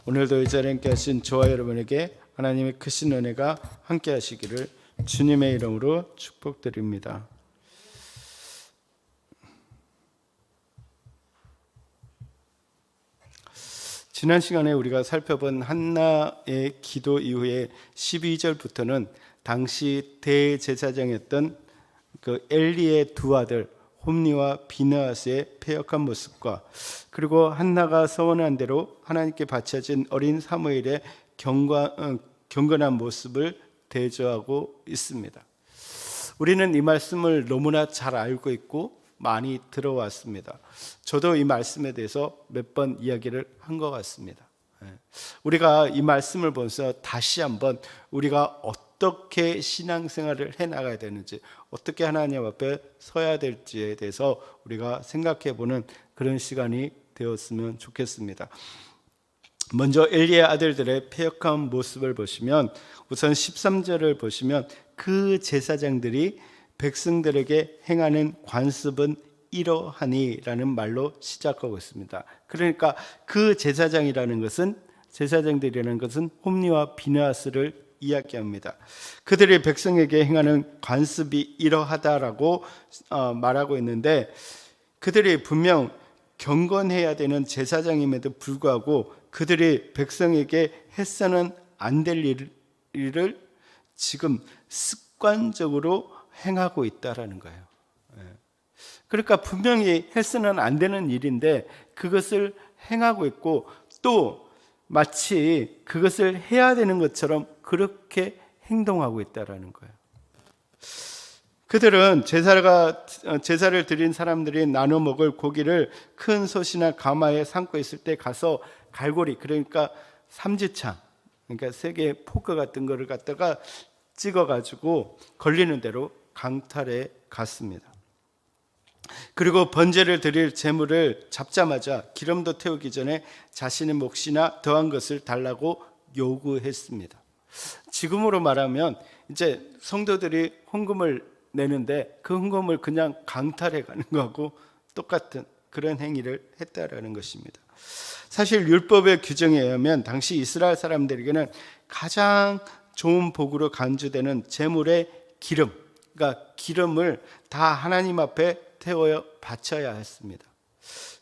오늘도 이 자리에 함께 하신 저와 여러분에게 하나님의 크신 은혜가 함께 하시기를 주님의 이름으로 축복드립니다. 지난 시간에 우리가 살펴본 한나의 기도 이후에 12절부터는 당시 대제사장이었던 그 엘리의 두 아들 홈리와 비느하스의 패역한 모습과 그리고 한나가 서원한 대로 하나님께 바쳐진 어린 사무엘의 경건한 모습을 대조하고 있습니다. 우리는 이 말씀을 너무나 잘 알고 있고 많이 들어왔습니다. 저도 이 말씀에 대해서 몇 번 이야기를 한 것 같습니다. 우리가 이 말씀을 보면서 다시 한번 우리가 어떻게 신앙생활을 해나가야 되는지, 어떻게 하나님 앞에 서야 될지에 대해서 우리가 생각해보는 그런 시간이 되었으면 좋겠습니다. 먼저 엘리의 아들들의 패역한 모습을 보시면, 우선 13절을 보시면 그 제사장들이 백성들에게 행하는 관습은 이러하니라는 말로 시작하고 있습니다. 그러니까 그 제사장들이라는 것은 홈리와 비느하스를 이야기합니다. 그들이 백성에게 행하는 관습이 이러하다라고 말하고 있는데, 그들이 분명 경건해야 되는 제사장임에도 불구하고 그들이 백성에게 해서는 안 될 일을 지금 습관적으로 행하고 있다라는 거예요. 그러니까 분명히 해서는 안 되는 일인데 그것을 행하고 있고, 또 마치 그것을 해야 되는 것처럼 그렇게 행동하고 있다라는 거예요. 그들은 제사를 드린 사람들이 나눠 먹을 고기를 큰 솥이나 가마에 삶고 있을 때 가서 갈고리, 그러니까 삼지창, 그러니까 세 개의 포크 같은 거를 갖다가 찍어가지고 걸리는 대로 강탈해 갔습니다. 그리고 번제를 드릴 제물을 잡자마자 기름도 태우기 전에 자신의 몫이나 더한 것을 달라고 요구했습니다. 지금으로 말하면 이제 성도들이 헌금을 내는데 그 헌금을 그냥 강탈해 가는 거하고 똑같은 그런 행위를 했다라는 것입니다. 사실 율법의 규정에 의하면 당시 이스라엘 사람들에게는 가장 좋은 복으로 간주되는 제물의 기름, 그러니까 기름을 다 하나님 앞에 태워 바쳐야 했습니다.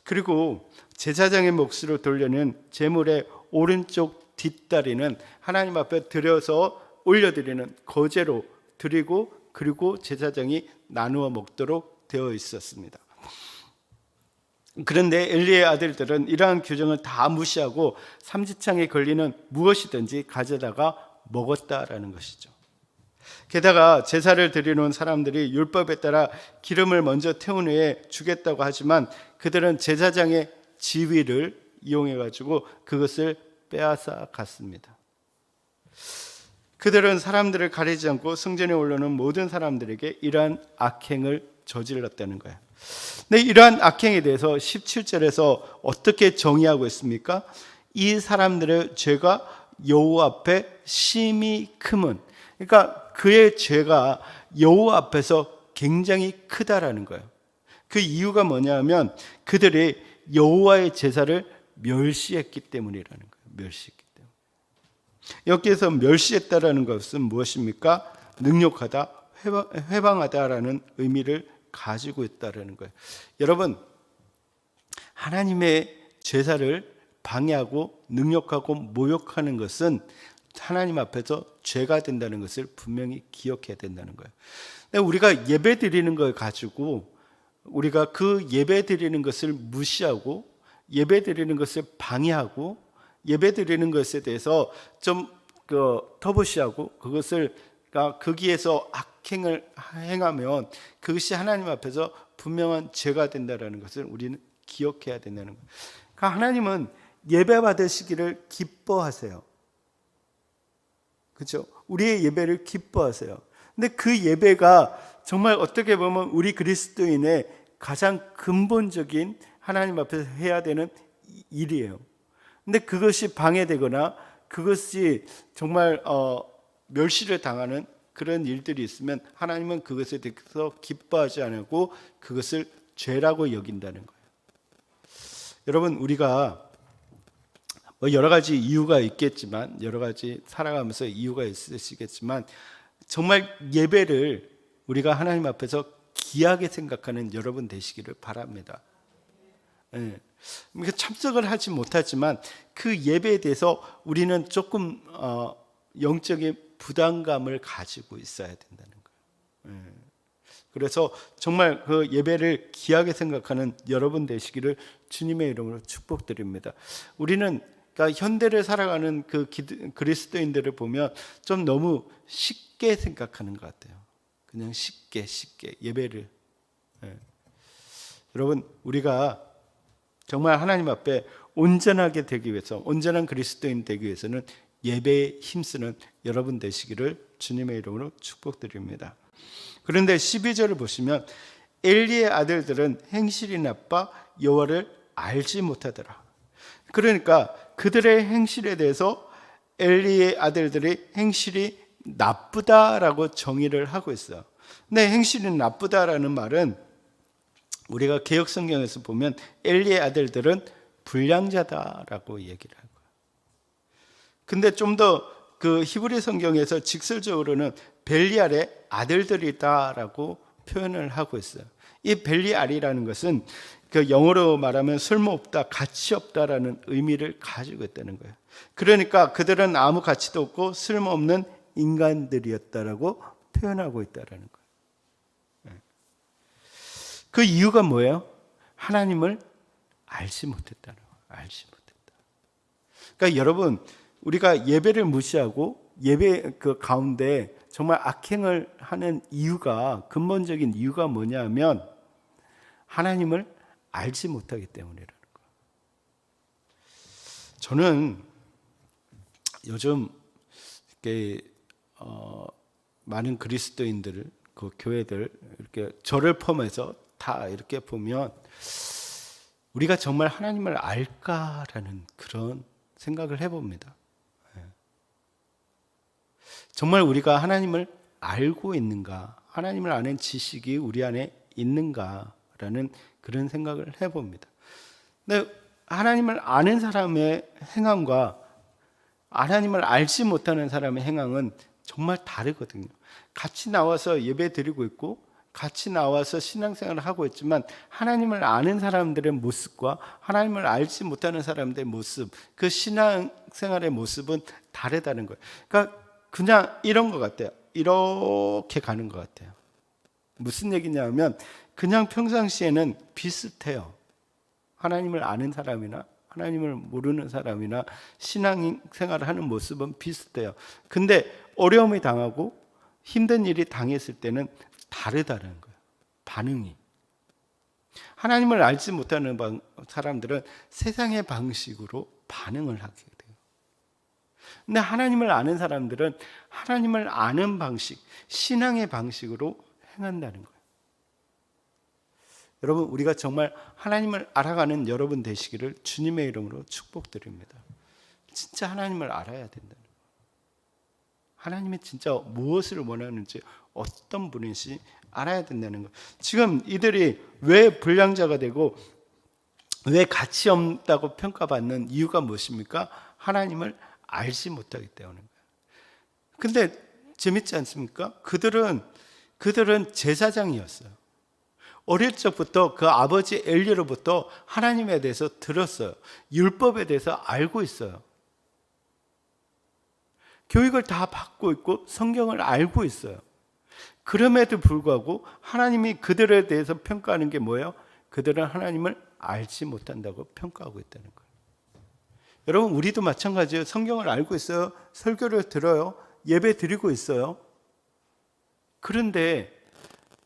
그리고 제사장의 몫으로 돌려는 제물의 오른쪽 뒷다리는 하나님 앞에 들여서 올려드리는 거제로 드리고, 그리고 제사장이 나누어 먹도록 되어 있었습니다. 그런데 엘리의 아들들은 이러한 규정을 다 무시하고 삼지창에 걸리는 무엇이든지 가져다가 먹었다라는 것이죠. 게다가 제사를 드리는 사람들이 율법에 따라 기름을 먼저 태운 후에 주겠다고 하지만 그들은 제사장의 지위를 이용해 가지고 그것을 빼앗아 갔습니다. 그들은 사람들을 가리지 않고 성전에 올라오는 모든 사람들에게 이러한 악행을 저질렀다는 거예요. 근데 이러한 악행에 대해서 17절에서 어떻게 정의하고 있습니까? 이 사람들의 죄가 여호와 앞에 심히 크면, 그러니까 그의 죄가 여호와 앞에서 굉장히 크다라는 거예요. 그 이유가 뭐냐면 그들이 여호와의 제사를 멸시했기 때문이라는 거예요. 멸시했기 때문에. 여기에서 멸시했다라는 것은 무엇입니까? 능욕하다, 회방하다라는 의미를 가지고 있다라는 거예요. 여러분, 하나님의 제사를 방해하고 능욕하고 모욕하는 것은 하나님 앞에서 죄가 된다는 것을 분명히 기억해야 된다는 거예요. 근데 우리가 예배 드리는 걸 가지고 우리가 그 예배 드리는 것을 무시하고 예배 드리는 것을 방해하고 예배 드리는 것에 대해서 좀 터부시하고 그것을 거기에서 악행을 행하면 그것이 하나님 앞에서 분명한 죄가 된다는 것을 우리는 기억해야 된다는 거예요. 그러니까 하나님은 예배 받으시기를 기뻐하세요. 그렇죠? 우리의 예배를 기뻐하세요. 근데 그 예배가 정말 어떻게 보면 우리 그리스도인의 가장 근본적인 하나님 앞에서 해야 되는 일이에요. 근데 그것이 방해되거나 그것이 정말 멸시를 당하는 그런 일들이 있으면 하나님은 그것에 대해서 기뻐하지 않고 그것을 죄라고 여긴다는 거예요. 여러분, 우리가 여러 가지 이유가 있겠지만, 여러 가지 살아가면서 이유가 있으시겠지만, 정말 예배를 우리가 하나님 앞에서 귀하게 생각하는 여러분 되시기를 바랍니다. 예. 참석을 하지 못하지만 그 예배에 대해서 우리는 조금 영적인 부담감을 가지고 있어야 된다는 거예요. 예. 그래서 정말 그 예배를 귀하게 생각하는 여러분 되시기를 주님의 이름으로 축복드립니다. 우리는 그러니까 현대를 살아가는 그 그리스도인들을 보면 좀 너무 쉽게 생각하는 것 같아요. 그냥 쉽게 예배를. 예. 여러분, 우리가 정말 하나님 앞에 온전하게 되기 위해서, 온전한 그리스도인 되기 위해서는 예배에 힘쓰는 여러분 되시기를 주님의 이름으로 축복드립니다. 그런데 12절을 보시면 엘리의 아들들은 행실이 나빠 여호와를 알지 못하더라. 그러니까 그들의 행실에 대해서 엘리의 아들들이 행실이 나쁘다라고 정의를 하고 있어요. 근데 행실이 나쁘다라는 말은 우리가 개역 성경에서 보면 엘리의 아들들은 불량자다라고 얘기를 하고요. 근데 좀 더 그 히브리 성경에서 직설적으로는 벨리알의 아들들이다라고 표현을 하고 있어요. 이 벨리알이라는 것은 그 영어로 말하면 쓸모없다, 가치 없다라는 의미를 가지고 있다는 거예요. 그러니까 그들은 아무 가치도 없고 쓸모없는 인간들이었다라고 표현하고 있다라는 거예요. 그 이유가 뭐예요? 하나님을 알지 못했다는 거예요. 알지 못했다. 그러니까 여러분, 우리가 예배를 무시하고 예배 그 가운데 정말 악행을 하는 이유가, 근본적인 이유가 뭐냐면 하나님을 알지 못하기 때문이라는 거예요. 저는 요즘 이렇게 많은 그리스도인들, 그 교회들 이렇게 저를 포함해서 다 이렇게 보면 우리가 정말 하나님을 알까라는 그런 생각을 해봅니다. 정말 우리가 하나님을 알고 있는가, 하나님을 아는 지식이 우리 안에 있는가라는 그런 생각을 해봅니다. 근데 하나님을 아는 사람의 행함과 하나님을 알지 못하는 사람의 행함은 정말 다르거든요. 같이 나와서 예배 드리고 있고 같이 나와서 신앙생활을 하고 있지만 하나님을 아는 사람들의 모습과 하나님을 알지 못하는 사람들의 모습, 그 신앙생활의 모습은 다르다는 거예요. 그러니까 그냥 이런 것 같아요. 이렇게 가는 것 같아요. 무슨 얘기냐면 그냥 평상시에는 비슷해요. 하나님을 아는 사람이나 하나님을 모르는 사람이나 신앙생활을 하는 모습은 비슷해요. 근데 어려움이 당하고 힘든 일이 당했을 때는 다르다는 거예요. 반응이. 하나님을 알지 못하는 사람들은 세상의 방식으로 반응을 하게 돼요. 근데 하나님을 아는 사람들은 하나님을 아는 방식, 신앙의 방식으로 행한다는 거예요. 여러분, 우리가 정말 하나님을 알아가는 여러분 되시기를 주님의 이름으로 축복드립니다. 진짜 하나님을 알아야 된다는 거예요. 하나님이 진짜 무엇을 원하는지, 어떤 분인지 알아야 된다는 거예요. 지금 이들이 왜 불량자가 되고 왜 가치 없다고 평가받는 이유가 무엇입니까? 하나님을 알지 못하기 때문인 거예요. 근데 재밌지 않습니까? 그들은 제사장이었어요. 어릴 적부터 그 아버지 엘리로부터 하나님에 대해서 들었어요. 율법에 대해서 알고 있어요. 교육을 다 받고 있고 성경을 알고 있어요. 그럼에도 불구하고 하나님이 그들에 대해서 평가하는 게 뭐예요? 그들은 하나님을 알지 못한다고 평가하고 있다는 거예요. 여러분, 우리도 마찬가지예요. 성경을 알고 있어요. 설교를 들어요. 예배 드리고 있어요. 그런데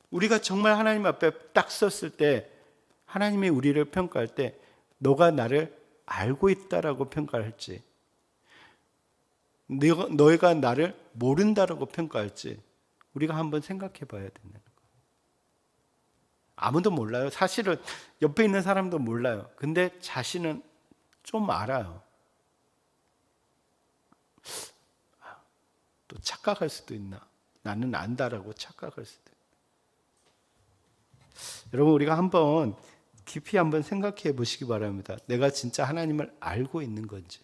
우리가 정말 하나님 앞에 딱 섰을 때 하나님이 우리를 평가할 때 너가 나를 알고 있다라고 평가할지 너희가 나를 모른다라고 평가할지 우리가 한번 생각해 봐야 된다는 거예요. 아무도 몰라요. 사실은 옆에 있는 사람도 몰라요. 근데 자신은 좀 알아요. 또 착각할 수도 있나? 나는 안다라고 착각할 수도 있나? 여러분, 우리가 한번 깊이 한번 생각해 보시기 바랍니다. 내가 진짜 하나님을 알고 있는 건지.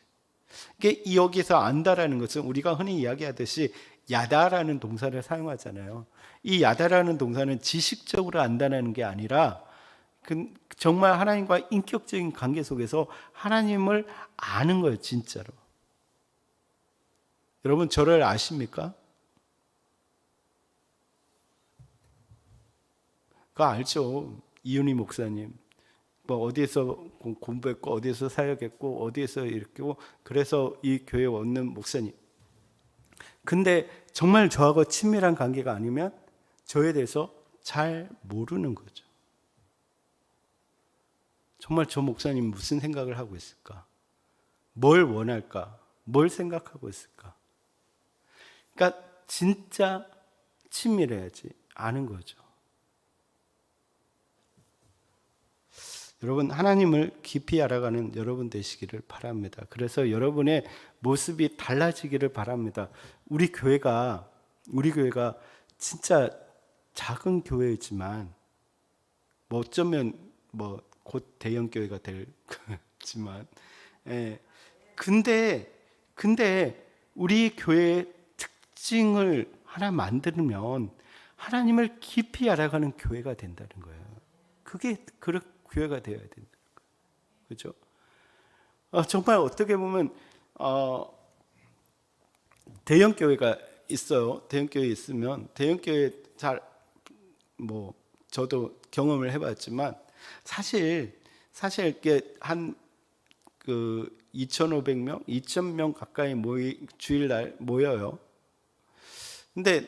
이게 여기서 안다라는 것은 우리가 흔히 이야기하듯이 야다라는 동사를 사용하잖아요. 이 야다라는 동사는 지식적으로 안다는 게 아니라 정말 하나님과 인격적인 관계 속에서 하나님을 아는 거예요, 진짜로. 여러분 저를 아십니까? 그거 알죠. 이윤희 목사님. 뭐 어디에서 공부했고 어디에서 사역했고 어디에서 이렇게 그래서 이 교회에 얻는 목사님. 근데 정말 저하고 친밀한 관계가 아니면 저에 대해서 잘 모르는 거죠. 정말 저 목사님 무슨 생각을 하고 있을까? 뭘 원할까? 뭘 생각하고 있을까? 그러니까 진짜 친밀해야지 아는 거죠. 여러분 하나님을 깊이 알아가는 여러분 되시기를 바랍니다. 그래서 여러분의 모습이 달라지기를 바랍니다. 우리 교회가 진짜 작은 교회이지만 뭐 어쩌면 뭐 곧 대형 교회가 될지만, 근데 우리 교회의 특징을 하나 만들면 하나님을 깊이 알아가는 교회가 된다는 거예요. 그게 그런 교회가 되어야 된다는 거예요. 그렇죠? 정말 어떻게 보면 대형 교회가 있어요. 대형 교회 있으면 대형 교회 뭐 저도 경험을 해봤지만 사실 이게 한 2,500명, 2,000명 가까이 주일날 모여요. 근데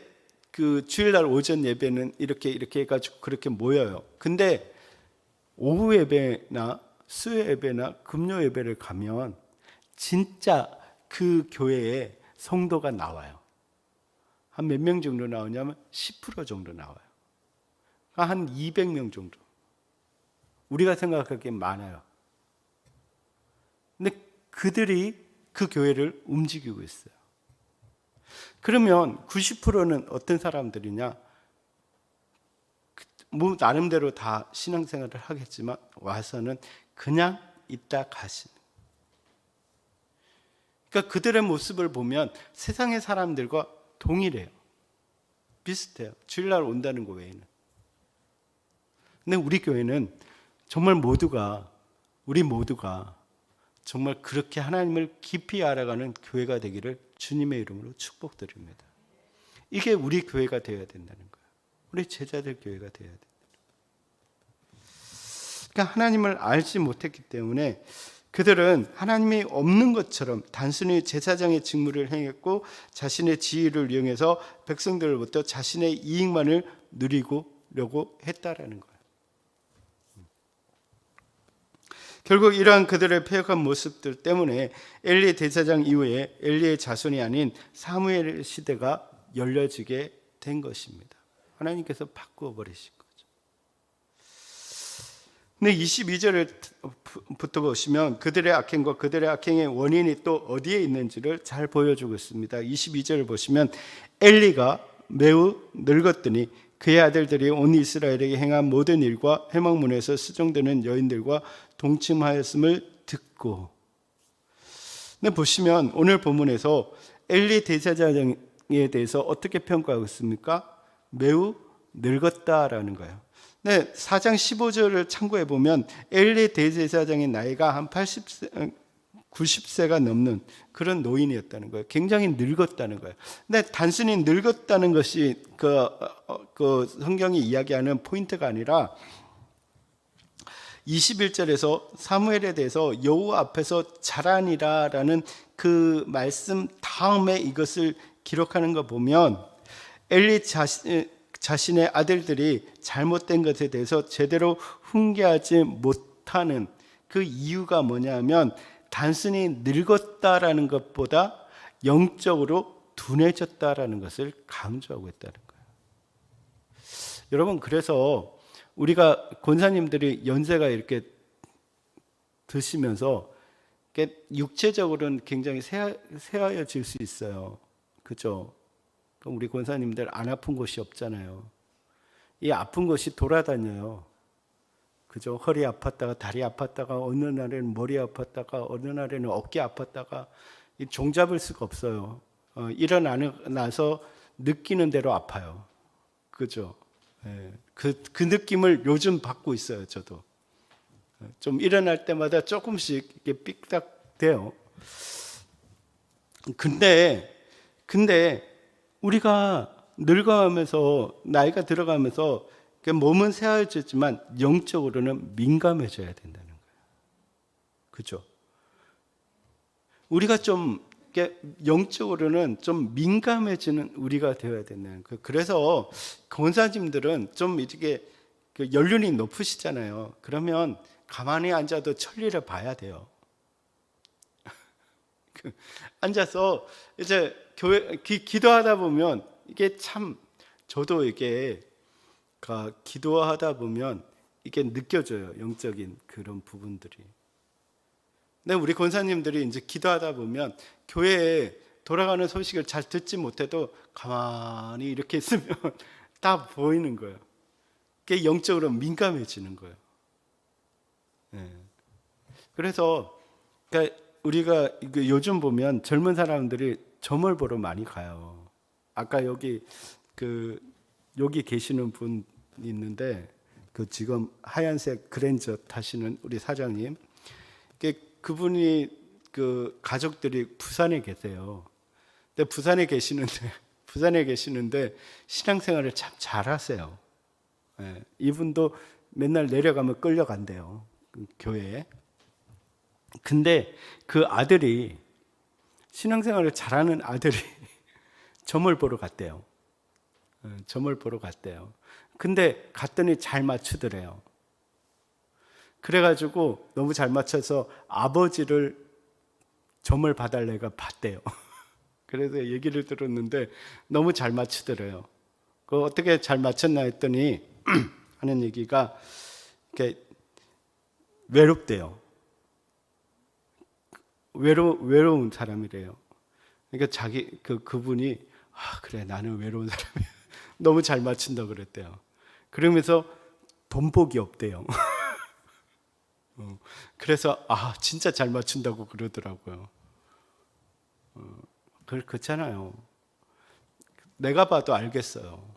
그 주일날 오전 예배는 이렇게 해가지고 그렇게 모여요. 근데 오후 예배나 수요 예배나 금요 예배를 가면 진짜 그 교회에 성도가 나와요. 한 몇 명 정도 나오냐면 10% 정도 나와요. 한 200명 정도. 우리가 생각하기엔 많아요. 근데 그들이 그 교회를 움직이고 있어요. 그러면 90%는 어떤 사람들이냐? 뭐 나름대로 다 신앙생활을 하겠지만 와서는 그냥 있다 가시는. 그러니까 그들의 모습을 보면 세상의 사람들과 동일해요. 비슷해요. 주일날 온다는 거 외에는. 근데 우리 교회는 정말 우리 모두가 정말 그렇게 하나님을 깊이 알아가는 교회가 되기를 주님의 이름으로 축복드립니다. 이게 우리 교회가 되어야 된다는 거예요. 우리 제자들 교회가 되어야 된다. 그러니까 하나님을 알지 못했기 때문에 그들은 하나님이 없는 것처럼 단순히 제사장의 직무를 행했고 자신의 지위를 이용해서 백성들로부터 자신의 이익만을 누리려고 했다라는 거예요. 결국 이러한 그들의 패역한 모습들 때문에 엘리 대제사장 이후에 엘리의 자손이 아닌 사무엘 시대가 열려지게 된 것입니다. 하나님께서 바꾸어 버리신 거죠. 근데 22절부터 보시면 그들의 악행과 그들의 악행의 원인이 또 어디에 있는지를 잘 보여주고 있습니다. 22절을 보시면 엘리가 매우 늙었더니 그의 아들들이 온 이스라엘에게 행한 모든 일과 회막문에서 수종되는 여인들과 동침하였음을 듣고. 근데 보시면 오늘 본문에서 엘리 대제사장에 대해서 어떻게 평가하고 있습니까? 매우 늙었다라는 거예요. 네, 4장 15절을 참고해 보면 엘리 대제사장의 나이가 한 90세가 넘는 그런 노인이었다는 거예요. 굉장히 늙었다는 거예요. 근데 단순히 늙었다는 것이 그 성경이 이야기하는 포인트가 아니라 21절에서 사무엘에 대해서 여호와 앞에서 자라니라라는 그 말씀 다음에 이것을 기록하는 거 보면 엘리 자신의 아들들이 잘못된 것에 대해서 제대로 훈계하지 못하는 그 이유가 뭐냐면 단순히 늙었다라는 것보다 영적으로 둔해졌다라는 것을 강조하고 있다는 거예요. 여러분, 그래서 우리가 권사님들이 연세가 이렇게 드시면서 육체적으로는 굉장히 쇠하여질 수 있어요. 그죠? 우리 권사님들 안 아픈 곳이 없잖아요. 이 아픈 곳이 돌아다녀요. 그죠? 허리 아팠다가 다리 아팠다가 어느 날에는 머리 아팠다가 어느 날에는 어깨 아팠다가 종잡을 수가 없어요. 일어나서 느끼는 대로 아파요. 그죠? 예, 그 느낌을 요즘 받고 있어요, 저도. 좀 일어날 때마다 조금씩 이게 삑딱돼요. 근데 우리가 늙어가면서 나이가 들어가면서 몸은 새하얘지지만 영적으로는 민감해져야 된다는 거예요. 그죠? 우리가 좀 영적으로는 좀 민감해지는 우리가 되어야 된다는 거예요. 그래서 권사님들은 좀 이렇게 연륜이 높으시잖아요. 그러면 가만히 앉아도 천리를 봐야 돼요. 앉아서 이제 교회 기도하다 보면 이게 참 저도 이게 기도하다 보면 이게 느껴져요. 영적인 그런 부분들이. 근데 우리 권사님들이 이제 기도하다 보면 교회에 돌아가는 소식을 잘 듣지 못해도 가만히 이렇게 있으면 다 보이는 거예요. 그게 영적으로 민감해지는 거예요. 네. 그래서 우리가 요즘 보면 젊은 사람들이 점을 보러 많이 가요. 아까 여기 계시는 분 있는데 지금 하얀색 그랜저 타시는 우리 사장님, 그분이 가족들이 부산에 계세요. 근데 부산에 계시는데 신앙생활을 참 잘하세요. 예, 이분도 맨날 내려가면 끌려간대요, 교회에. 근데 그 아들이 신앙생활을 잘하는 아들이 점을 보러 갔대요. 점을 보러 갔대요. 근데 갔더니 잘 맞추더래요. 그래가지고 너무 잘 맞춰서 아버지를 점을 봐달래가 봤대요. 그래서 얘기를 들었는데 너무 잘 맞추더래요. 어떻게 잘 맞췄나 했더니 하는 얘기가 외롭대요. 외로운 사람이래요. 그러니까 그분이 그래, 나는 외로운 사람이야. 너무 잘 맞춘다 그랬대요. 그러면서 돈복이 없대요. 그래서 진짜 잘 맞춘다고 그러더라고요. 그렇잖아요. 내가 봐도 알겠어요.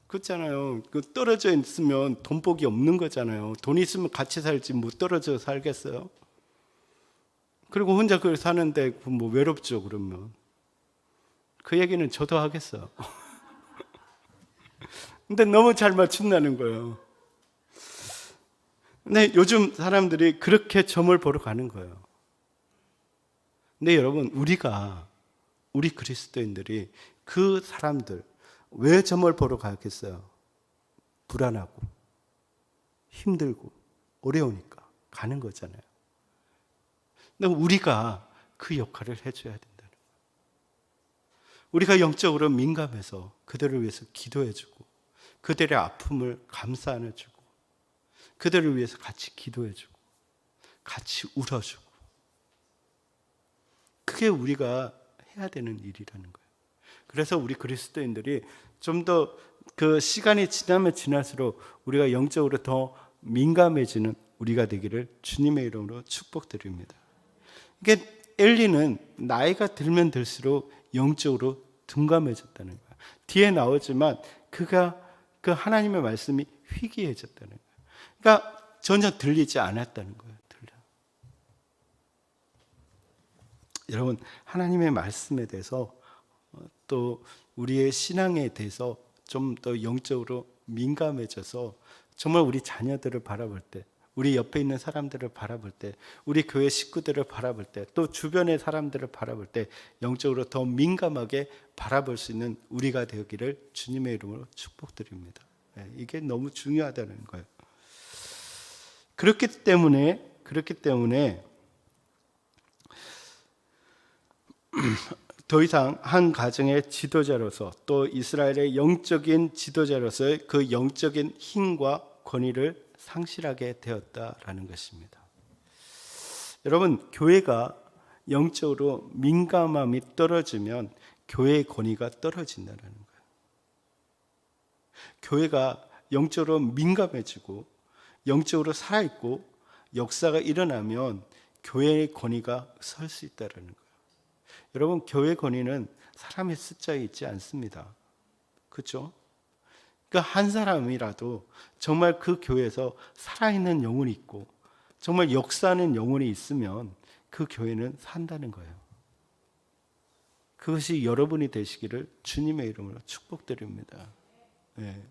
그렇잖아요. 떨어져 있으면 돈복이 없는 거잖아요. 돈 있으면 같이 살지 못 떨어져 살겠어요? 그리고 혼자 그걸 사는데 뭐 외롭죠, 그러면. 그 얘기는 저도 하겠어요. 근데 너무 잘 맞춘다는 거예요. 근데 요즘 사람들이 그렇게 점을 보러 가는 거예요. 근데 여러분, 우리 그리스도인들이 그 사람들, 왜 점을 보러 가겠어요? 불안하고, 힘들고, 어려우니까 가는 거잖아요. 근데 우리가 그 역할을 해줘야 된다는 거예요. 우리가 영적으로 민감해서 그들을 위해서 기도해주고, 그들의 아픔을 감싸 안아주고, 그들을 위해서 같이 기도해주고, 같이 울어주고, 그게 우리가 해야 되는 일이라는 거예요. 그래서 우리 그리스도인들이 좀 더 시간이 지나면 지날수록 우리가 영적으로 더 민감해지는 우리가 되기를 주님의 이름으로 축복드립니다. 이게 엘리는 나이가 들면 들수록 영적으로 둔감해졌다는 거예요. 뒤에 나오지만 그가 그 하나님의 말씀이 희귀해졌다는 거예요. 그러니까 전혀 들리지 않았다는 거예요. 여러분, 하나님의 말씀에 대해서 또 우리의 신앙에 대해서 좀 더 영적으로 민감해져서 정말 우리 자녀들을 바라볼 때, 우리 옆에 있는 사람들을 바라볼 때, 우리 교회 식구들을 바라볼 때, 또 주변의 사람들을 바라볼 때 영적으로 더 민감하게 바라볼 수 있는 우리가 되기를 주님의 이름으로 축복드립니다. 이게 너무 중요하다는 거예요. 그렇기 때문에 더 이상 한 가정의 지도자로서 또 이스라엘의 영적인 지도자로서의 그 영적인 힘과 권위를 상실하게 되었다라는 것입니다. 여러분, 교회가 영적으로 민감함이 떨어지면 교회의 권위가 떨어진다는 거예요. 교회가 영적으로 민감해지고 영적으로 살아있고 역사가 일어나면 교회의 권위가 설 수 있다는 거예요. 여러분, 교회 권위는 사람의 숫자에 있지 않습니다. 그렇죠? 그러니까 한 사람이라도 정말 그 교회에서 살아있는 영혼이 있고 정말 역사하는 영혼이 있으면 그 교회는 산다는 거예요. 그것이 여러분이 되시기를 주님의 이름으로 축복드립니다. 네.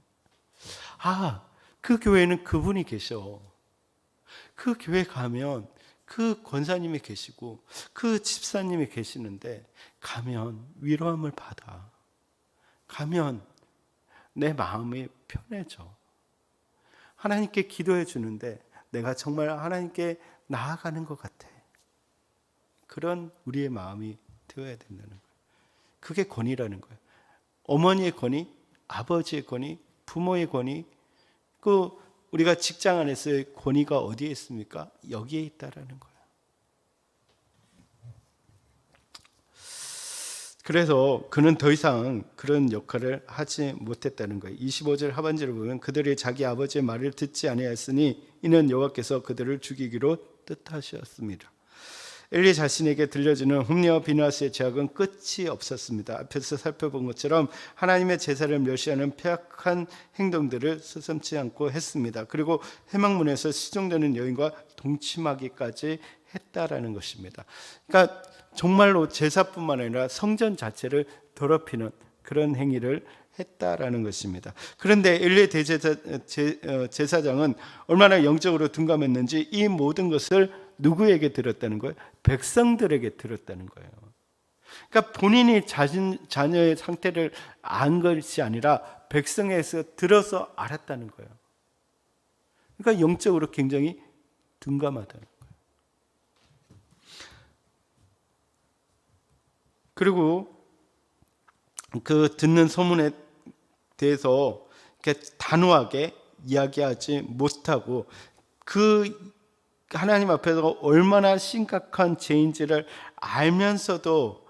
그 교회는 그분이 계셔. 그 교회 가면 그 권사님이 계시고 그 집사님이 계시는데 가면 위로함을 받아. 가면 내 마음이 편해져. 하나님께 기도해 주는데 내가 정말 하나님께 나아가는 것 같아. 그런 우리의 마음이 되어야 된다는 거예요. 그게 권위라는 거예요. 어머니의 권위, 아버지의 권위, 부모의 권위, 그 우리가 직장 안에서의 권위가 어디에 있습니까? 여기에 있다라는 거예요. 그래서 그는 더 이상 그런 역할을 하지 못했다는 거예요. 25절 하반절을 보면 그들이 자기 아버지의 말을 듣지 아니하였으니 이는 여호와께서 그들을 죽이기로 뜻하셨습니다. 엘리 자신에게 들려주는 홈리와 비느하스의 죄악은 끝이 없었습니다. 앞에서 살펴본 것처럼 하나님의 제사를 멸시하는 폐악한 행동들을 서슴지 않고 했습니다. 그리고 회막문에서 시종되는 여인과 동침하기까지 했다라는 것입니다. 그러니까 정말로 제사뿐만 아니라 성전 자체를 더럽히는 그런 행위를 했다라는 것입니다. 그런데 엘리 제사장은 얼마나 영적으로 둔감했는지 이 모든 것을 누구에게 들었다는 거예요? 백성들에게 들었다는 거예요. 그러니까 본인이 자녀의 상태를 안 것이 아니라 백성에서 들어서 알았다는 거예요. 그러니까 영적으로 굉장히 둔감하다는 거예요. 그리고 그 듣는 소문에 대해서 단호하게 이야기하지 못하고 그 하나님 앞에서 얼마나 심각한 죄인지를 알면서도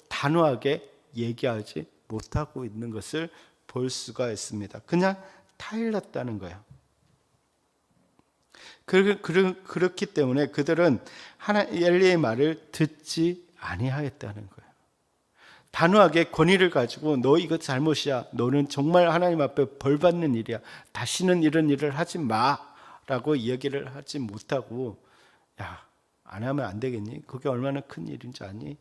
단호하게 얘기하지 못하고 있는 것을 볼 수가 있습니다. 그냥 타일렀다는 거예요. 그렇기 때문에 그들은 엘리의 말을 듣지 아니하였다는 거예요. 단호하게 권위를 가지고 너 이거 잘못이야. 너는 정말 하나님 앞에 벌 받는 일이야. 다시는 이런 일을 하지 마라고 이야기를 하지 못하고 야, 안 하면 안 되겠니? 그게 얼마나 큰 일인지 아니?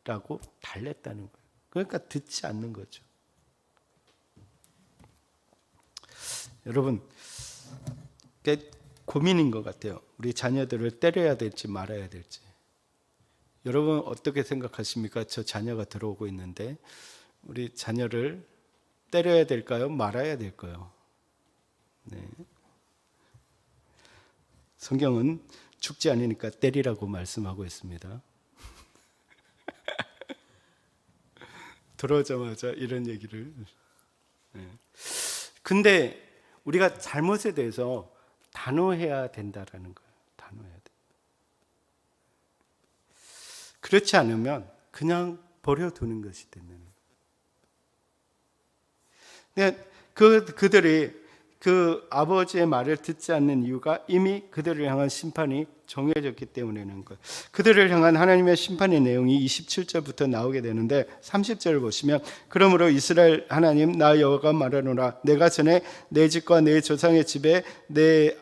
라고 달랬다는 거예요. 그러니까 듣지 않는 거죠. 여러분, 고민인 것 같아요. 우리 자녀들을 때려야 될지 말아야 될지. 여러분 어떻게 생각하십니까? 저 자녀가 들어오고 있는데 우리 자녀를 때려야 될까요? 말아야 될까요? 네. 성경은 죽지 않으니까 때리라고 말씀하고 있습니다. 들어오자마자 이런 얘기를. 네. 근데 우리가 잘못에 대해서 단호해야 된다라는 거예요. 단호해야 돼. 그렇지 않으면 그냥 버려두는 것이 되는 거예요. 그들이 그 아버지의 말을 듣지 않는 이유가 이미 그들을 향한 심판이 정해졌기 때문이라는 거예요. 그들을 향한 하나님의 심판의 내용이 27절부터 나오게 되는데 30절을 보시면 그러므로 이스라엘 하나님 나 여호와가 말하노라 내가 전에 내 집과 내 조상의 집에 내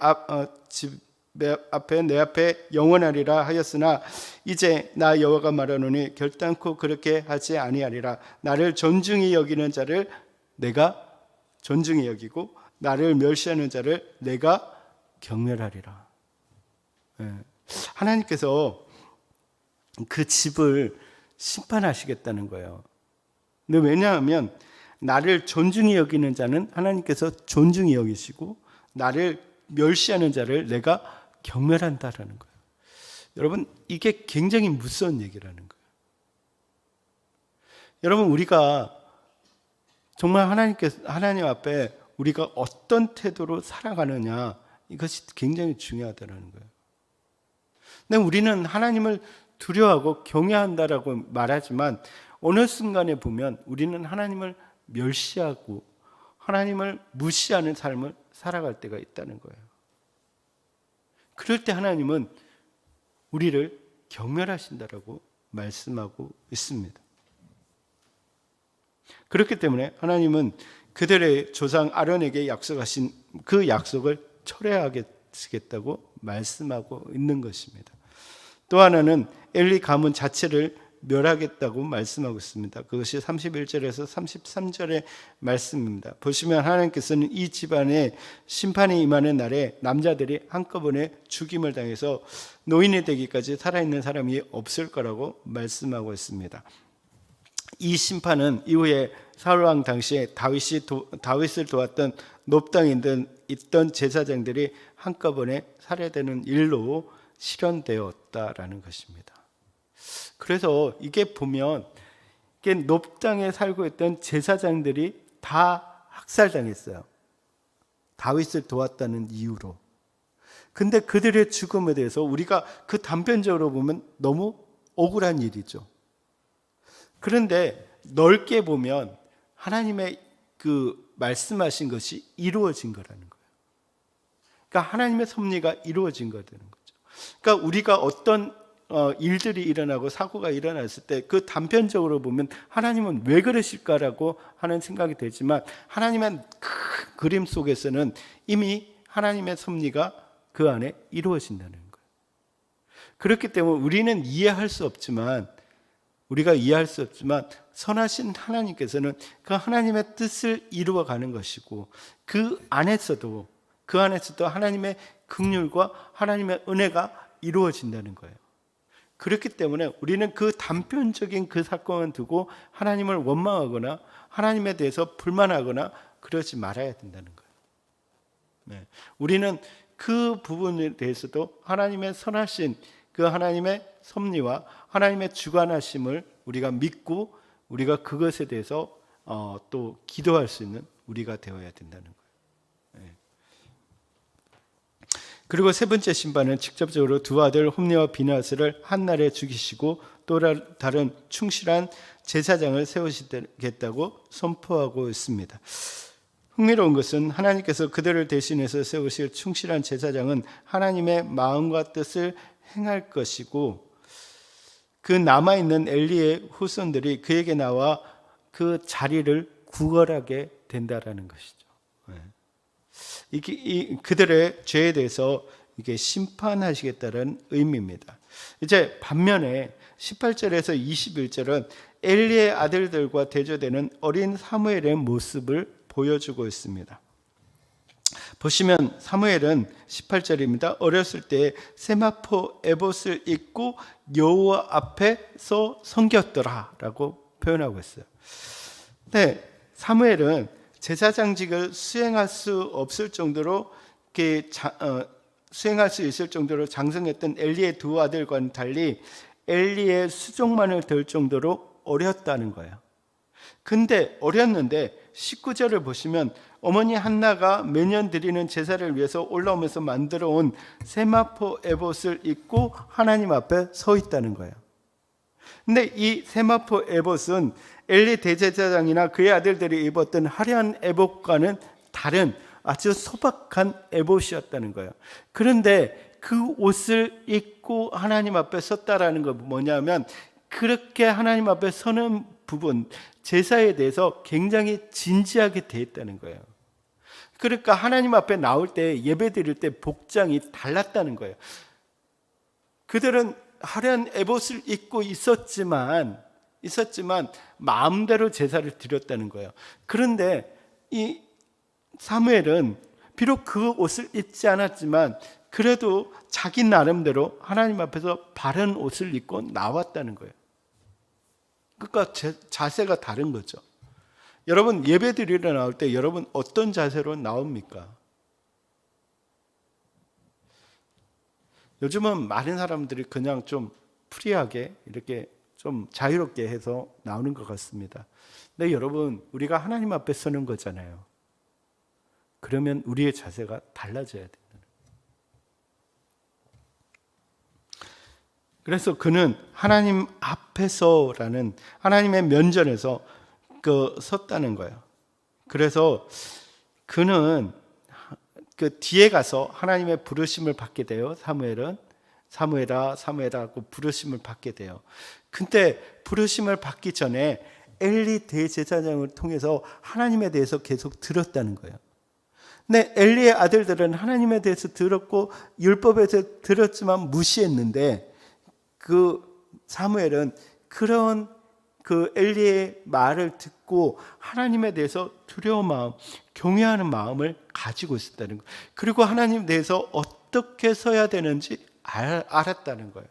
앞에 영원하리라 하였으나 이제 나 여호와가 말하노니 결단코 그렇게 하지 아니하리라. 나를 존중히 여기는 자를 내가 존중히 여기고 나를 멸시하는 자를 내가 경멸하리라. 하나님께서 그 집을 심판하시겠다는 거예요. 근데 왜냐하면 나를 존중히 여기는 자는 하나님께서 존중히 여기시고 나를 멸시하는 자를 내가 경멸한다라는 거예요. 여러분 이게 굉장히 무서운 얘기라는 거예요. 여러분 우리가 정말 하나님 앞에 우리가 어떤 태도로 살아가느냐 이것이 굉장히 중요하다는 거예요. 근데 우리는 하나님을 두려워하고 경외한다라고 말하지만 어느 순간에 보면 우리는 하나님을 멸시하고 하나님을 무시하는 삶을 살아갈 때가 있다는 거예요. 그럴 때 하나님은 우리를 경멸하신다라고 말씀하고 있습니다. 그렇기 때문에 하나님은 그들의 조상 아론에게 약속하신 그 약속을 철회하겠다고 말씀하고 있는 것입니다. 또 하나는 엘리 가문 자체를 멸하겠다고 말씀하고 있습니다. 그것이 31절에서 33절의 말씀입니다. 보시면 하나님께서는 이 집안에 심판이 임하는 날에 남자들이 한꺼번에 죽임을 당해서 노인이 되기까지 살아있는 사람이 없을 거라고 말씀하고 있습니다. 이 심판은 이후에 사울왕 당시에 다윗을 도왔던 높당에 있던 제사장들이 한꺼번에 살해되는 일로 실현되었다라는 것입니다. 그래서 이게 보면 이게 높당에 살고 있던 제사장들이 다 학살당했어요. 다윗을 도왔다는 이유로. 근데 그들의 죽음에 대해서 우리가 그 단편적으로 보면 너무 억울한 일이죠. 그런데 넓게 보면 하나님의 그 말씀하신 것이 이루어진 거라는 거예요. 그러니까 하나님의 섭리가 이루어진 거라는 거죠. 그러니까 우리가 어떤 일들이 일어나고 사고가 일어났을 때 그 단편적으로 보면 하나님은 왜 그러실까라고 하는 생각이 되지만 하나님의 큰 그림 속에서는 이미 하나님의 섭리가 그 안에 이루어진다는 거예요. 그렇기 때문에 우리가 이해할 수 없지만 선하신 하나님께서는 그 하나님의 뜻을 이루어가는 것이고 그 안에서도 하나님의 긍휼과 하나님의 은혜가 이루어진다는 거예요. 그렇기 때문에 우리는 그 단편적인 그 사건을 두고 하나님을 원망하거나 하나님에 대해서 불만하거나 그러지 말아야 된다는 거예요. 네. 우리는 그 부분에 대해서도 하나님의 선하신 그 하나님의 섭리와 하나님의 주관하심을 우리가 믿고 우리가 그것에 대해서 또 기도할 수 있는 우리가 되어야 된다는 거예요. 네. 그리고 세 번째 심판은 직접적으로 두 아들 홈리와 비나스를 한날에 죽이시고 또 다른 충실한 제사장을 세우시겠다고 선포하고 있습니다. 흥미로운 것은 하나님께서 그들을 대신해서 세우실 충실한 제사장은 하나님의 마음과 뜻을 행할 것이고 그 남아있는 엘리의 후손들이 그에게 나와 그 자리를 구걸하게 된다라는 것이죠. 그들의 죄에 대해서 이게 심판하시겠다는 의미입니다. 이제 반면에 18절에서 21절은 엘리의 아들들과 대조되는 어린 사무엘의 모습을 보여주고 있습니다. 보시면 사무엘은 18절입니다. 어렸을 때 세마포 에봇을 입고 여호와 앞에서 섬겼더라라고 표현하고 있어요. 네, 사무엘은 제사장직을 수행할 수 없을 정도로 수행할 수 있을 정도로 장성했던 엘리의 두 아들과는 달리 엘리의 수종만을 들 정도로 어렸다는 거예요. 근데 어렸는데 19절을 보시면 어머니 한나가 매년 드리는 제사를 위해서 올라오면서 만들어 온 세마포 에봇을 입고 하나님 앞에 서 있다는 거예요. 근데 이 세마포 에봇은 엘리 대제사장이나 그의 아들들이 입었던 화려한 에봇과는 다른 아주 소박한 에봇이었다는 거예요. 그런데 그 옷을 입고 하나님 앞에 섰다라는 건 뭐냐면 그렇게 하나님 앞에 서는 부분, 제사에 대해서 굉장히 진지하게 대했다는 거예요. 그러니까 하나님 앞에 나올 때 예배 드릴 때 복장이 달랐다는 거예요. 그들은 화려한 에봇을 입고 있었지만 마음대로 제사를 드렸다는 거예요. 그런데 이 사무엘은 비록 그 옷을 입지 않았지만 그래도 자기 나름대로 하나님 앞에서 바른 옷을 입고 나왔다는 거예요. 그러니까 자세가 다른 거죠. 여러분 예배 드리러 나올 때 여러분 어떤 자세로 나옵니까? 요즘은 많은 사람들이 그냥 좀 프리하게 이렇게 좀 자유롭게 해서 나오는 것 같습니다. 근데 여러분 우리가 하나님 앞에 서는 거잖아요. 그러면 우리의 자세가 달라져야 된다. 그래서 그는 하나님 앞에서라는 하나님의 면전에서 섰다는 거예요. 그래서 그는 그 뒤에 가서 하나님의 부르심을 받게 돼요. 사무엘은 사무엘아 사무엘아 하고 부르심을 받게 돼요. 근데 부르심을 받기 전에 엘리 대제사장을 통해서 하나님에 대해서 계속 들었다는 거예요. 근데 엘리의 아들들은 하나님에 대해서 들었고 율법에서 들었지만 무시했는데 그 사무엘은 그런 그 엘리의 말을 듣고 하나님에 대해서 두려운 마음, 경외하는 마음을 가지고 있었다는 거예요. 그리고 하나님에 대해서 어떻게 서야 되는지 알았다는 거예요.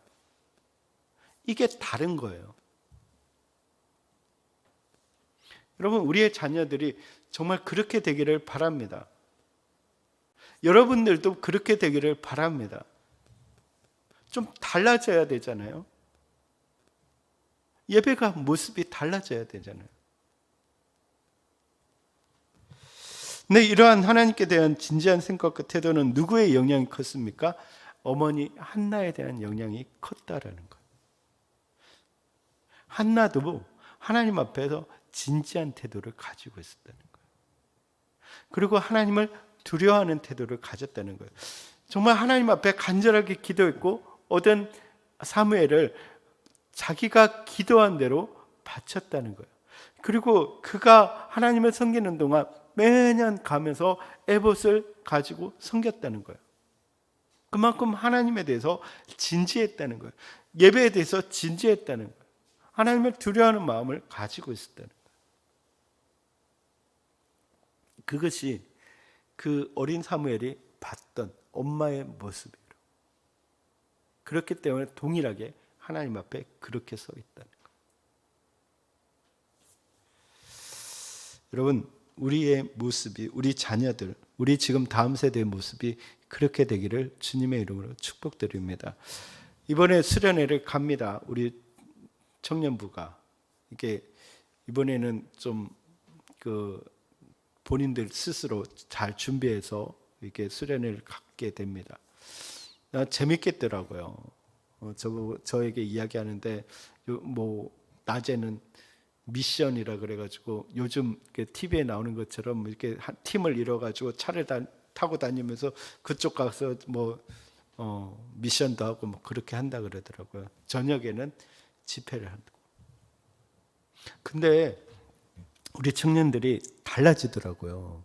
이게 다른 거예요. 여러분, 우리의 자녀들이 정말 그렇게 되기를 바랍니다. 여러분들도 그렇게 되기를 바랍니다. 좀 달라져야 되잖아요. 예배가 모습이 달라져야 되잖아요. 근데 이러한 하나님께 대한 진지한 생각과 태도는 누구의 영향이 컸습니까? 어머니 한나에 대한 영향이 컸다라는 거예요. 한나도 하나님 앞에서 진지한 태도를 가지고 있었다는 거예요. 그리고 하나님을 두려워하는 태도를 가졌다는 거예요. 정말 하나님 앞에 간절하게 기도했고 얻은 사무엘을 자기가 기도한 대로 바쳤다는 거예요. 그리고 그가 하나님을 섬기는 동안 매년 가면서 에봇을 가지고 섬겼다는 거예요. 그만큼 하나님에 대해서 진지했다는 거예요. 예배에 대해서 진지했다는 거예요. 하나님을 두려워하는 마음을 가지고 있었다는 거예요. 그것이 그 어린 사무엘이 봤던 엄마의 모습이에요. 그렇기 때문에 동일하게 하나님 앞에 그렇게 서 있다는 거예요. 여러분, 우리의 모습이, 우리 자녀들, 우리 지금 다음 세대의 모습이 그렇게 되기를 주님의 이름으로 축복드립니다. 이번에 수련회를 갑니다. 우리 청년부가. 이게 이번에는 좀 본인들 스스로 잘 준비해서 이렇게 수련회를 갖게 됩니다. 재밌겠더라고요. 저에게 이야기하는데 낮에는 미션이라 그래가지고 요즘 TV에 나오는 것처럼 이렇게 한 팀을 이뤄가지고 차를 타고 다니면서 그쪽 가서 미션도 하고 그렇게 한다 그러더라고요. 저녁에는 집회를 한다고. 근데 우리 청년들이 달라지더라고요.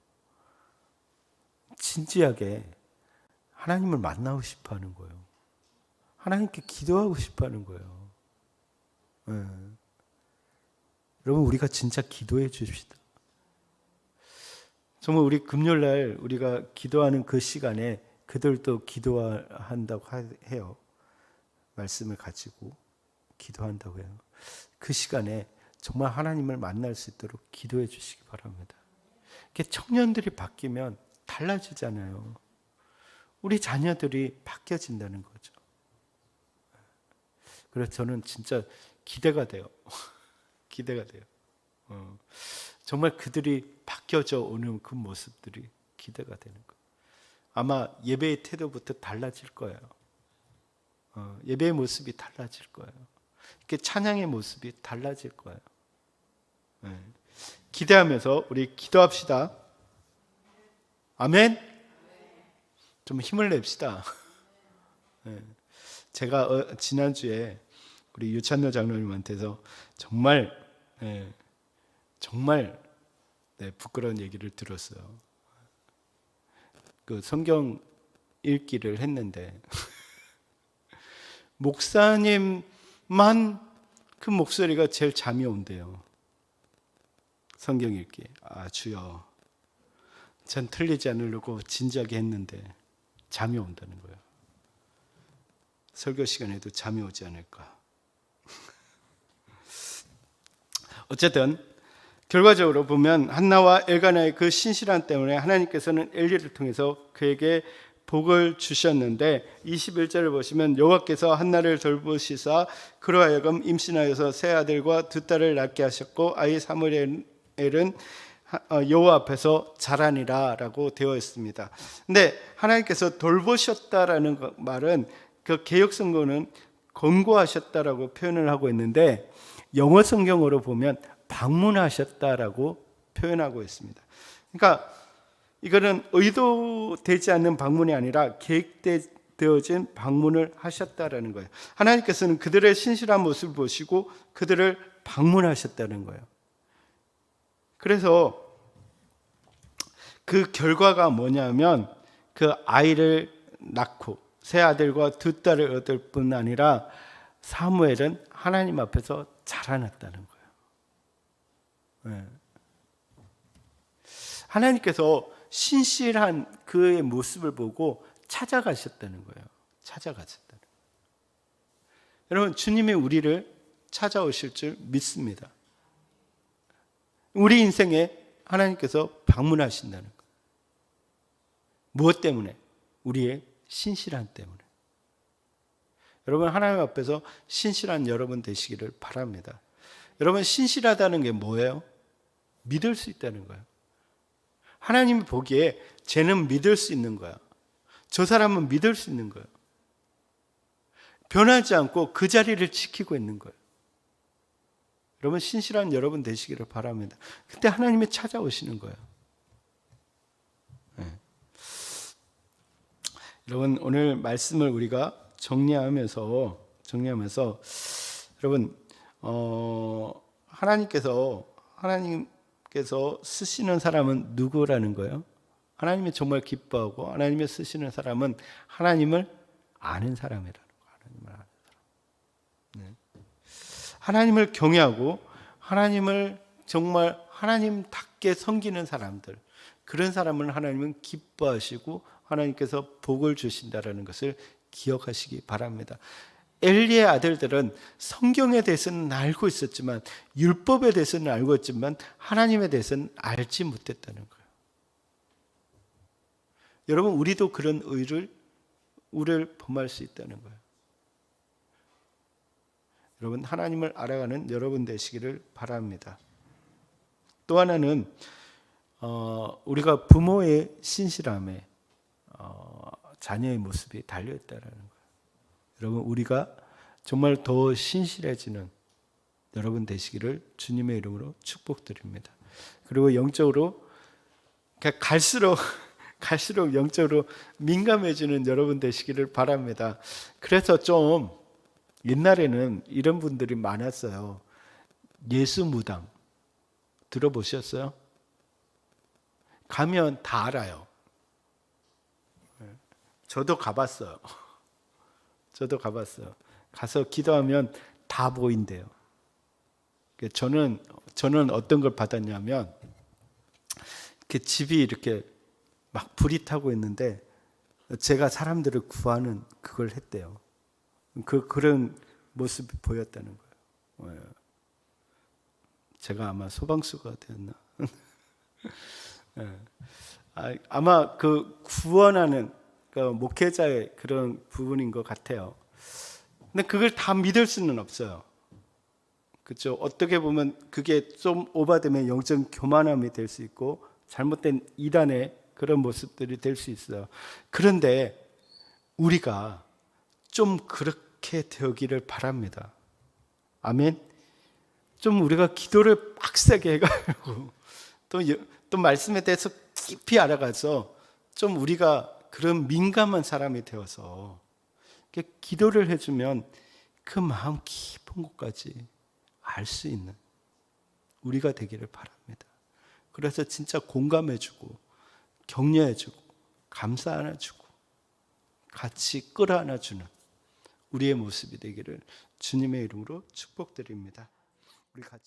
진지하게 하나님을 만나고 싶어 하는 거예요. 하나님께 기도하고 싶어 하는 거예요. 네. 여러분, 우리가 진짜 기도해 줍시다. 정말 우리 금요일날 우리가 기도하는 그 시간에 그들도 기도한다고 해요. 말씀을 가지고 기도한다고 해요. 그 시간에 정말 하나님을 만날 수 있도록 기도해 주시기 바랍니다. 청년들이 바뀌면 달라지잖아요. 우리 자녀들이 바뀌어진다는 거죠. 그래서 저는 진짜 기대가 돼요. 기대가 돼요. 정말 그들이 바뀌어져 오는 그 모습들이 기대가 되는 거예요. 아마 예배의 태도부터 달라질 거예요. 예배의 모습이 달라질 거예요. 이렇게 찬양의 모습이 달라질 거예요. 기대하면서 우리 기도합시다. 아멘. 좀 힘을 냅시다. 제가 지난주에 우리 유찬노 장로님한테서 정말 부끄러운 얘기를 들었어요. 그 성경 읽기를 했는데 목사님만 그 목소리가 제일 잠이 온대요. 성경 읽기. 주여, 전 틀리지 않으려고 진지하게 했는데 잠이 온다는 거예요. 설교 시간에도 잠이 오지 않을까. 어쨌든 결과적으로 보면 한나와 엘가나의 그 신실함 때문에 하나님께서는 엘리를 통해서 그에게 복을 주셨는데 21절을 보시면 여호와께서 한나를 돌보시사 그로 하여금 임신하여서 세 아들과 두 딸을 낳게 하셨고 아이 사무엘은 여호와 앞에서 자라니라 라고 되어 있습니다. 근데 하나님께서 돌보셨다라는 말은 그 개역 성경은 권고하셨다라고 표현을 하고 있는데 영어 성경으로 보면 방문하셨다라고 표현하고 있습니다. 그러니까 이거는 의도되지 않는 방문이 아니라 계획되어진 방문을 하셨다라는 거예요. 하나님께서는 그들의 신실한 모습을 보시고 그들을 방문하셨다는 거예요. 그래서 그 결과가 뭐냐면 그 아이를 낳고 세 아들과 두 딸을 얻을 뿐 아니라 사무엘은 하나님 앞에서 자라났다는 거예요. 네. 하나님께서 신실한 그의 모습을 보고 찾아가셨다는 거예요. 찾아가셨다는 거예요. 여러분, 주님이 우리를 찾아오실 줄 믿습니다. 우리 인생에 하나님께서 방문하신다는 거예요. 무엇 때문에? 우리의 신실함 때문에. 여러분, 하나님 앞에서 신실한 여러분 되시기를 바랍니다. 여러분, 신실하다는 게 뭐예요? 믿을 수 있다는 거예요. 하나님이 보기에 쟤는 믿을 수 있는 거야. 저 사람은 믿을 수 있는 거예요. 변하지 않고 그 자리를 지키고 있는 거예요. 여러분, 신실한 여러분 되시기를 바랍니다. 그때 하나님이 찾아오시는 거예요. 네. 여러분, 오늘 말씀을 우리가 정리하면서 여러분, 하나님께서 쓰시는 사람은 누구라는 거예요? 하나님이 정말 기뻐하고 하나님이 쓰시는 사람은 하나님을 아는 사람이라는 거예요. 하나님을 아는 사람. 네. 하나님을 경외하고 하나님을 정말 하나님답게 섬기는 사람들, 그런 사람은 하나님은 기뻐하시고 하나님께서 복을 주신다라는 것을 기억하시기 바랍니다. 엘리의 아들들은 성경에 대해서는 알고 있었지만, 율법에 대해서는 알고 있지만 하나님에 대해서는 알지 못했다는 거예요. 여러분, 우리도 그런 우를 범할 수 있다는 거예요. 여러분, 하나님을 알아가는 여러분 되시기를 바랍니다. 또 하나는 우리가 부모의 신실함에 자녀의 모습이 달려있다는 거예요. 여러분, 우리가 정말 더 신실해지는 여러분 되시기를 주님의 이름으로 축복드립니다. 그리고 영적으로 갈수록 영적으로 민감해지는 여러분 되시기를 바랍니다. 그래서 좀 옛날에는 이런 분들이 많았어요. 예수무당 들어보셨어요? 가면 다 알아요. 저도 가봤어요. 가서 기도하면 다 보인대요. 저는 어떤 걸 받았냐면, 집이 이렇게 막 불이 타고 있는데 제가 사람들을 구하는 그걸 했대요. 그런 모습이 보였다는 거예요. 제가 아마 소방수가 되었나? 아마 그 구원하는 목회자의 그런 부분인 것 같아요. 근데 그걸 다 믿을 수는 없어요. 그렇죠? 어떻게 보면 그게 좀 오바되면 영적 교만함이 될 수 있고 잘못된 이단의 그런 모습들이 될 수 있어요. 그런데 우리가 좀 그렇게 되기를 바랍니다. 아멘. 좀 우리가 기도를 빡세게 해가지고 또 말씀에 대해서 깊이 알아가서 좀 우리가 그런 민감한 사람이 되어서 기도를 해주면 그 마음 깊은 곳까지 알 수 있는 우리가 되기를 바랍니다. 그래서 진짜 공감해주고 격려해주고 감사 안아주고 같이 끌어안아주는 우리의 모습이 되기를 주님의 이름으로 축복드립니다. 우리 같이